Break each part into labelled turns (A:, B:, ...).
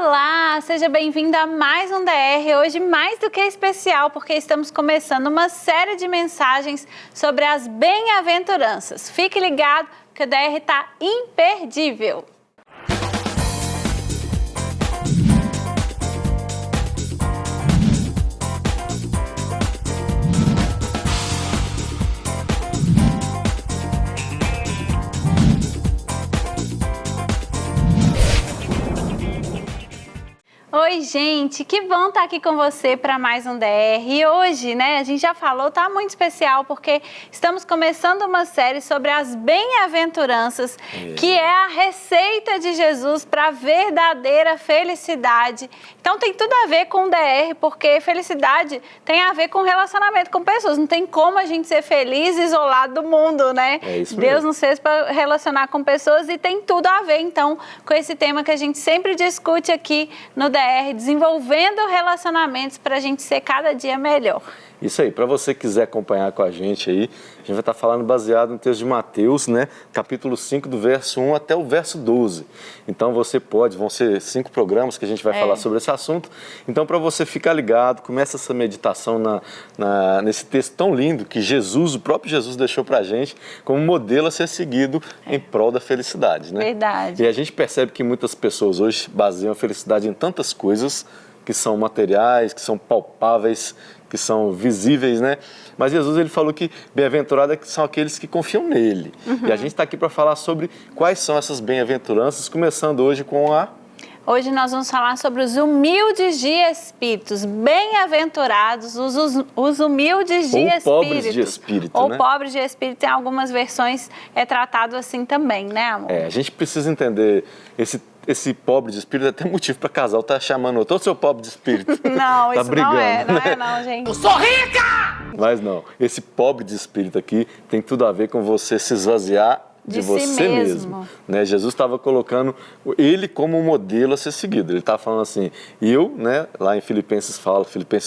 A: Olá, seja bem-vindo a mais um DR, hoje mais do que especial, porque estamos começando uma série de mensagens sobre as bem-aventuranças. Fique ligado que o DR está imperdível. Oi, gente, que bom estar aqui com você para mais um DR. E hoje, a gente já falou, tá muito especial porque estamos começando uma série sobre as bem-aventuranças, que é a receita de Jesus para a verdadeira felicidade. Então tem tudo a ver com o DR, porque felicidade tem a ver com relacionamento com pessoas. Não tem como a gente ser feliz isolado do mundo, né?
B: É isso mesmo.
A: Deus nos fez para relacionar com pessoas e tem tudo a ver, então, com esse tema que a gente sempre discute aqui no DR, desenvolvendo relacionamentos para a gente ser cada dia melhor.
B: Isso aí, para você que quiser acompanhar com a gente aí, a gente vai estar falando baseado no texto de Mateus, capítulo 5, do verso 1 até o verso 12. Então vão ser 5 programas que a gente vai falar sobre esse assunto. Então para você ficar ligado, começa essa meditação nesse texto tão lindo que Jesus, o próprio Jesus deixou para a gente como modelo a ser seguido em prol da felicidade, né?
A: Verdade.
B: E a gente percebe que muitas pessoas hoje baseiam a felicidade em tantas coisas que são materiais, que são palpáveis, que são visíveis, né? Mas Jesus, ele falou que bem-aventurados são aqueles que confiam nele. E a gente está aqui para falar sobre quais são essas bem-aventuranças, começando hoje com a...
A: Hoje nós vamos falar sobre os humildes de espíritos, bem-aventurados, os humildes de espírito.
B: Ou pobres de espírito,
A: Ou
B: né?
A: pobres de espírito, em algumas versões é tratado assim também, né, amor?
B: A gente precisa entender esse pobre de espírito, é até motivo para casal tá chamando outro seu pobre de espírito.
A: Não,
B: tá
A: isso
B: brigando,
A: não, gente.
C: Eu sou rica!
B: Mas não, esse pobre de espírito aqui tem tudo a ver com você se esvaziar de você
A: si mesmo.
B: Né? Jesus estava colocando ele como um modelo a ser seguido. Ele estava falando assim, lá em Filipenses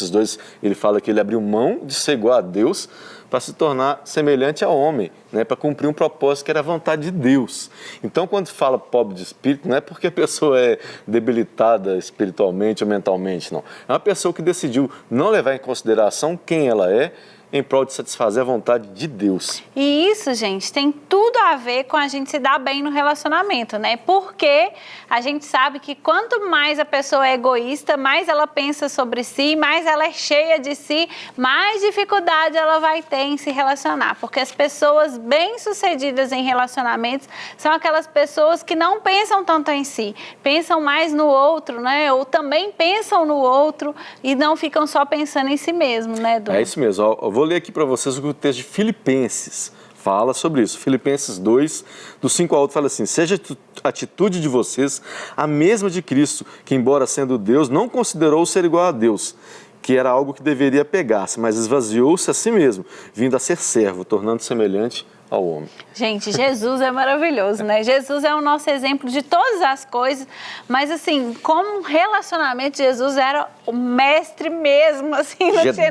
B: 2, ele fala que ele abriu mão de ser igual a Deus para se tornar semelhante ao homem, para cumprir um propósito que era a vontade de Deus. Então, quando fala pobre de espírito, não é porque a pessoa é debilitada espiritualmente ou mentalmente, não. É uma pessoa que decidiu não levar em consideração quem ela é, em prol de satisfazer a vontade de Deus.
A: E isso, gente, tem tudo a ver com a gente se dar bem no relacionamento, né? Porque a gente sabe que quanto mais a pessoa é egoísta, mais ela pensa sobre si, mais ela é cheia de si, mais dificuldade ela vai ter em se relacionar. Porque as pessoas bem-sucedidas em relacionamentos são aquelas pessoas que não pensam tanto em si, pensam mais no outro, né? Ou também pensam no outro e não ficam só pensando em si mesmo, né, Edu?
B: É isso mesmo. Eu vou ler aqui para vocês o que o texto de Filipenses fala sobre isso. Filipenses 2, do 5 ao 8, fala assim: seja a atitude de vocês a mesma de Cristo, que embora sendo Deus, não considerou ser igual a Deus, que era algo que deveria pegar-se, mas esvaziou-se a si mesmo, vindo a ser servo, tornando-se semelhante ao homem.
A: Gente, Jesus é maravilhoso, né? Jesus é o nosso exemplo de todas as coisas, mas assim, como relacionamento, Jesus era o mestre mesmo, assim, não tinha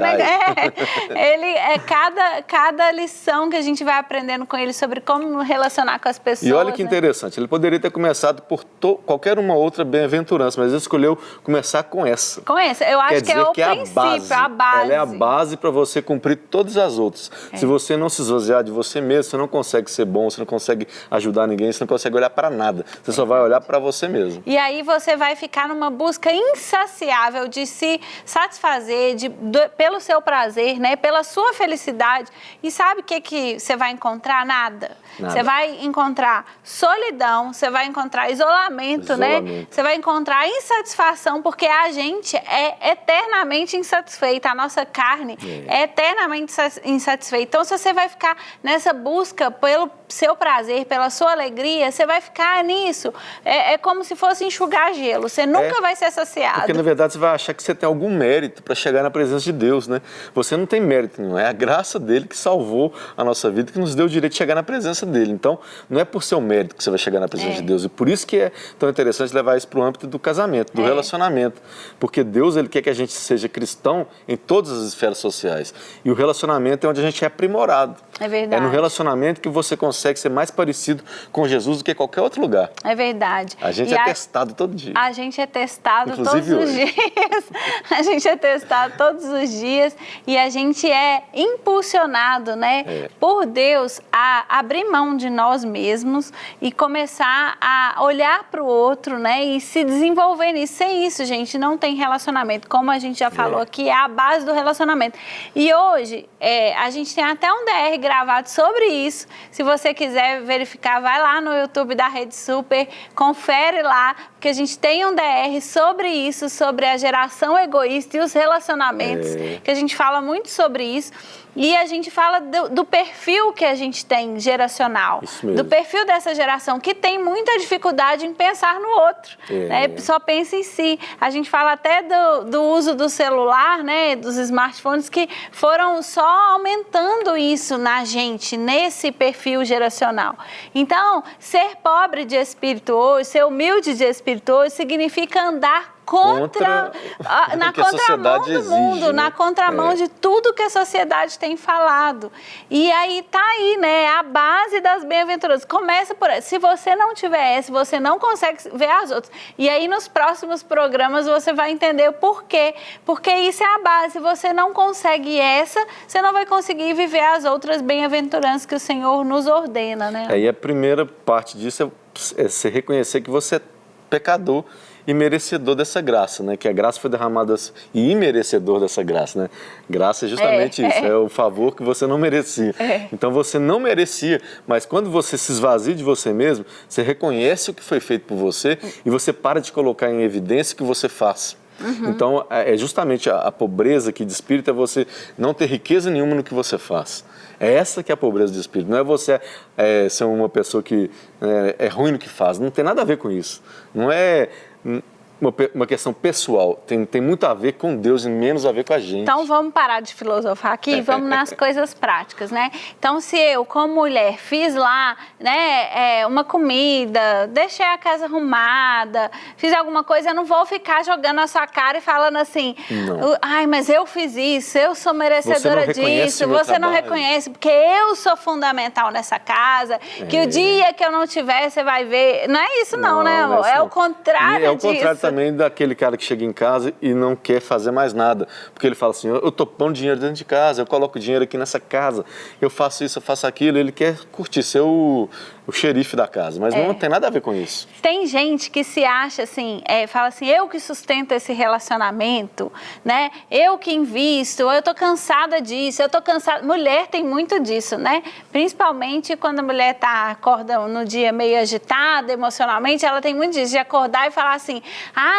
A: ele é cada lição que a gente vai aprendendo com ele sobre como relacionar com as pessoas.
B: E olha que interessante, ele poderia ter começado por qualquer uma outra bem-aventurança, mas ele escolheu começar com essa.
A: Com essa, eu acho que é o princípio, a base.
B: Ela é a base para você cumprir todas as outras. Se você não se esvaziar de você mesmo, você não consegue ser bom, você não consegue ajudar ninguém, você não consegue olhar para nada. Você só vai olhar para você mesmo.
A: E aí você vai ficar numa busca insaciável de se satisfazer pelo seu prazer, né? Pela sua felicidade. E sabe o que você vai encontrar? Nada. Você vai encontrar solidão, você vai encontrar isolamento, né? Você vai encontrar insatisfação, porque a gente é eternamente insatisfeita. A nossa carne é eternamente insatisfeita. Então, se você vai ficar nessa busca pelo seu prazer, pela sua alegria, você vai ficar nisso. É como se fosse enxugar gelo. Você nunca vai ser saciado.
B: Porque, na verdade, você vai achar que você tem algum mérito para chegar na presença de Deus, né? Você não tem mérito nenhum. É a graça dele que salvou a nossa vida, que nos deu o direito de chegar na presença dele. Então, não é por seu mérito que você vai chegar na presença de Deus. E por isso que é tão interessante levar isso para o âmbito do casamento, do relacionamento. Porque Deus, ele quer que a gente seja cristão em todas as esferas sociais. E o relacionamento é onde a gente é aprimorado.
A: É verdade.
B: É no relacionamento relacionamento que você consegue ser mais parecido com Jesus do que qualquer outro lugar.
A: É verdade.
B: A gente é testado todo dia.
A: A gente é testado
B: Inclusive
A: todos os dias. A gente é testado todos os dias e a gente é impulsionado, né, por Deus a abrir mão de nós mesmos e começar a olhar para o outro, né, e se desenvolver nisso. Sem isso, gente, não tem relacionamento. Como a gente já falou aqui, é a base do relacionamento. E hoje, a gente tem até um DR gravado sobre isso. Se você quiser verificar, vai lá no YouTube da Rede Super, confere lá, porque a gente tem um DR sobre isso, sobre a geração egoísta e os relacionamentos, que a gente fala muito sobre isso. E a gente fala do perfil que a gente tem geracional, do perfil dessa geração, que tem muita dificuldade em pensar no outro, né? Só pensa em si. A gente fala até do uso do celular, né? Dos smartphones, que foram só aumentando isso na gente, nesse perfil geracional. Então, ser pobre de espírito hoje, ser humilde de espírito hoje, significa andar na contramão do mundo, né? Na contramão de tudo que a sociedade tem falado. E aí tá aí, né? A base das bem-aventuranças. Começa por essa. Se você não tiver essa, você não consegue ver as outras. E aí nos próximos programas você vai entender o porquê. Porque isso é a base. Se você não consegue essa, você não vai conseguir viver as outras bem-aventuranças que o Senhor nos ordena, né?
B: E a primeira parte disso é você reconhecer que você é pecador e merecedor dessa graça, né? Que a graça foi derramada e imerecedor dessa graça, né? Graça é justamente isso, é o favor que você não merecia. Então você não merecia, mas quando você se esvazia de você mesmo, você reconhece o que foi feito por você e você para de colocar em evidência o que você faz. Então, é justamente a pobreza aqui de espírito, é você não ter riqueza nenhuma no que você faz. É essa que é a pobreza de espírito. Não é você ser uma pessoa que é ruim no que faz. Não tem nada a ver com isso. Não é uma questão pessoal, tem muito a ver com Deus e menos a ver com a gente.
A: Então vamos parar de filosofar aqui e vamos nas coisas práticas, né? Então se eu, como mulher, fiz lá, né, uma comida, deixei a casa arrumada, fiz alguma coisa, eu não vou ficar jogando na sua cara e falando assim, ai, mas eu fiz isso, eu sou merecedora disso, você não reconhece, porque eu sou fundamental nessa casa, que o dia que eu não tiver, você vai ver. Não é isso não, né, amor? É o contrário disso.
B: É o contrário também daquele cara que chega em casa e não quer fazer mais nada. Porque ele fala assim, eu tô pondo dinheiro dentro de casa, eu coloco dinheiro aqui nessa casa, eu faço isso, eu faço aquilo. Ele quer curtir, ser o xerife da casa, mas não tem nada a ver com isso.
A: Tem gente que se acha assim, fala assim, eu que sustento esse relacionamento, né? Eu que invisto, eu tô cansada disso, eu tô cansada. Mulher tem muito disso, né? Principalmente quando a mulher acorda no dia meio agitada emocionalmente, ela tem muito disso, de acordar e falar assim,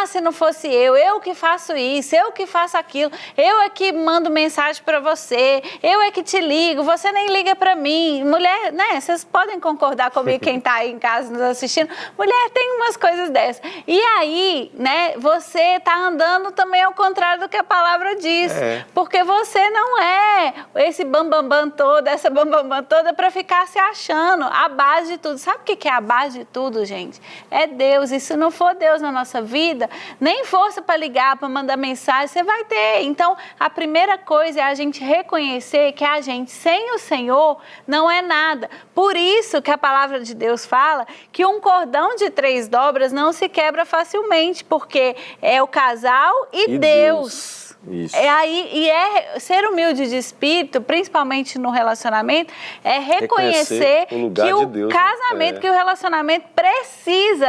A: se não fosse eu que faço isso, eu que faço aquilo, eu é que mando mensagem para você, eu é que te ligo, você nem liga para mim. Mulher, né? Vocês podem concordar comigo, quem está aí em casa nos assistindo, mulher tem umas coisas dessas. E aí, né, você está andando também ao contrário do que a palavra diz, porque você não é esse bambambam todo, essa bambambam toda para ficar se achando a base de tudo. Sabe o que é a base de tudo, gente? É Deus. E se não for Deus na nossa vida, nem força para ligar, para mandar mensagem, você vai ter. Então, a primeira coisa é a gente reconhecer que a gente, sem o Senhor, não é nada. Por isso que a palavra de Deus fala que um cordão de 3 dobras não se quebra facilmente, porque é o casal e Deus.
B: Isso.
A: Ser humilde de espírito, principalmente no relacionamento, é reconhecer que o Deus, casamento, que o relacionamento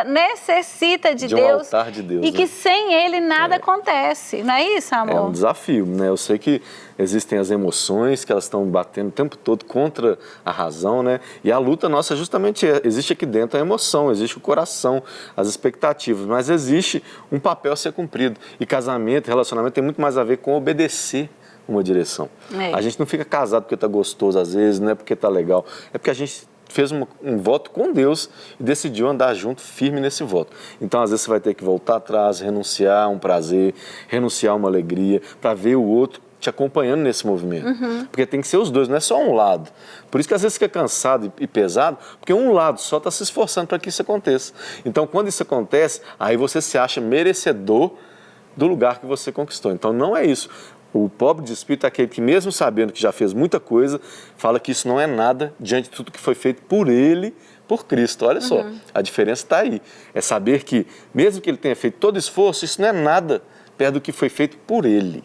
A: necessita de Deus,
B: um altar de Deus,
A: e que sem ele nada acontece. Não é isso, amor?
B: É um desafio, né? Eu sei que existem as emoções que elas estão batendo o tempo todo contra a razão, né? E a luta nossa é justamente existe aqui dentro a emoção, existe o coração, as expectativas, mas existe um papel a ser cumprido. E casamento, relacionamento tem muito mais a ver com obedecer uma direção. A gente não fica casado porque está gostoso às vezes, não é porque está legal, é porque a gente fez um voto com Deus e decidiu andar junto, firme nesse voto. Então, às vezes, você vai ter que voltar atrás, renunciar a um prazer, renunciar a uma alegria, para ver o outro te acompanhando nesse movimento. Porque tem que ser os dois, não é só um lado. Por isso que às vezes fica cansado e pesado, porque um lado só está se esforçando para que isso aconteça. Então, quando isso acontece, aí você se acha merecedor do lugar que você conquistou. Então, não é isso. O pobre de espírito é aquele que, mesmo sabendo que já fez muita coisa, fala que isso não é nada diante de tudo que foi feito por ele, por Cristo. Olha só, a diferença está aí. É saber que, mesmo que ele tenha feito todo esforço, isso não é nada perto do que foi feito por ele.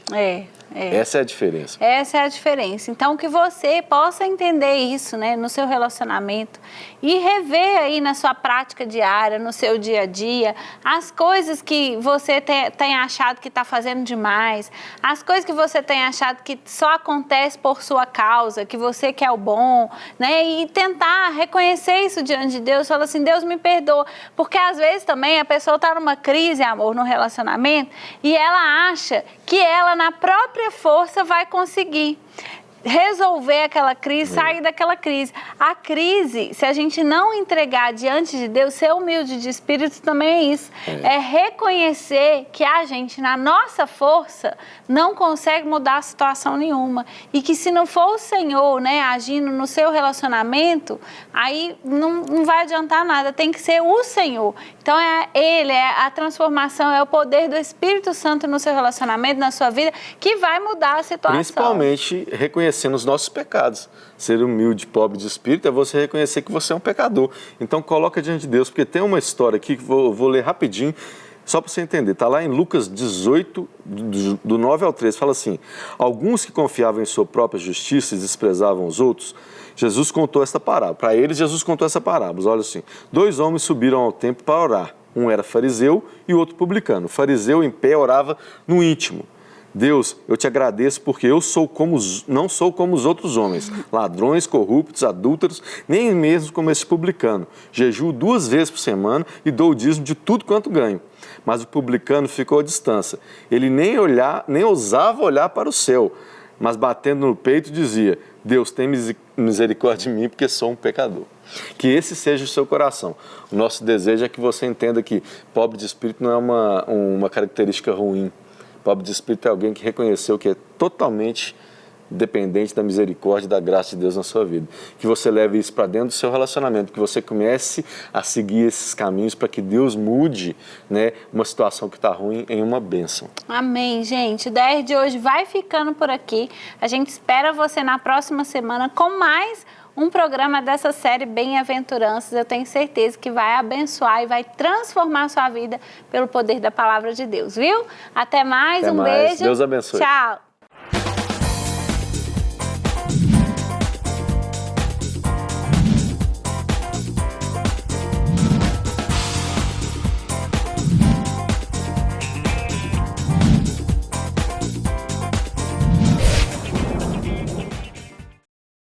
B: Essa é a diferença.
A: Essa é a diferença. Então, que você possa entender isso, né, no seu relacionamento e rever aí na sua prática diária, no seu dia a dia, as coisas que você tem achado que está fazendo demais, as coisas que você tem achado que só acontece por sua causa, que você quer o bom, né, e tentar reconhecer isso diante de Deus, falar assim, Deus me perdoa, porque às vezes também a pessoa está numa crise, amor, no relacionamento, e ela acha que ela, na própria força, vai conseguir resolver aquela crise, sair daquela crise. A crise, se a gente não entregar diante de Deus, ser humilde de espírito também é isso. É reconhecer que a gente, na nossa força, não consegue mudar a situação nenhuma. E que se não for o Senhor, né, agindo no seu relacionamento, aí não vai adiantar nada. Tem que ser o Senhor. Então, Ele, a transformação, é o poder do Espírito Santo no seu relacionamento, na sua vida, que vai mudar a situação.
B: Principalmente reconhecendo os nossos pecados. Ser humilde, pobre de espírito, é você reconhecer que você é um pecador. Então, coloca diante de Deus, porque tem uma história aqui que vou ler rapidinho, só para você entender. Está lá em Lucas 18, do 9 ao 13, fala assim, alguns que confiavam em sua própria justiça e desprezavam os outros, Jesus contou esta parábola. Para eles, Jesus contou essa parábola. Olha assim, 2 homens subiram ao templo para orar. Um era fariseu e o outro publicano. O fariseu, em pé, orava no íntimo. Deus, eu te agradeço porque eu não sou como os outros homens, ladrões, corruptos, adúlteros, nem mesmo como esse publicano. Jejuo 2 vezes por semana e dou o dízimo de tudo quanto ganho. Mas o publicano ficou à distância. Ele nem ousava olhar para o céu, mas batendo no peito dizia, Deus, tem misericórdia de mim porque sou um pecador. Que esse seja o seu coração. O nosso desejo é que você entenda que pobre de espírito não é uma característica ruim. Pobre de espírito é alguém que reconheceu que é totalmente dependente da misericórdia e da graça de Deus na sua vida. Que você leve isso para dentro do seu relacionamento, que você comece a seguir esses caminhos para que Deus mude, né, uma situação que está ruim em uma bênção.
A: Amém, gente. O DR de hoje vai ficando por aqui. A gente espera você na próxima semana com mais um programa dessa série Bem-aventuranças. Eu tenho certeza que vai abençoar e vai transformar a sua vida pelo poder da palavra de Deus, viu? Até mais,
B: Até
A: um
B: mais.
A: beijo.
B: Deus abençoe.
A: Tchau.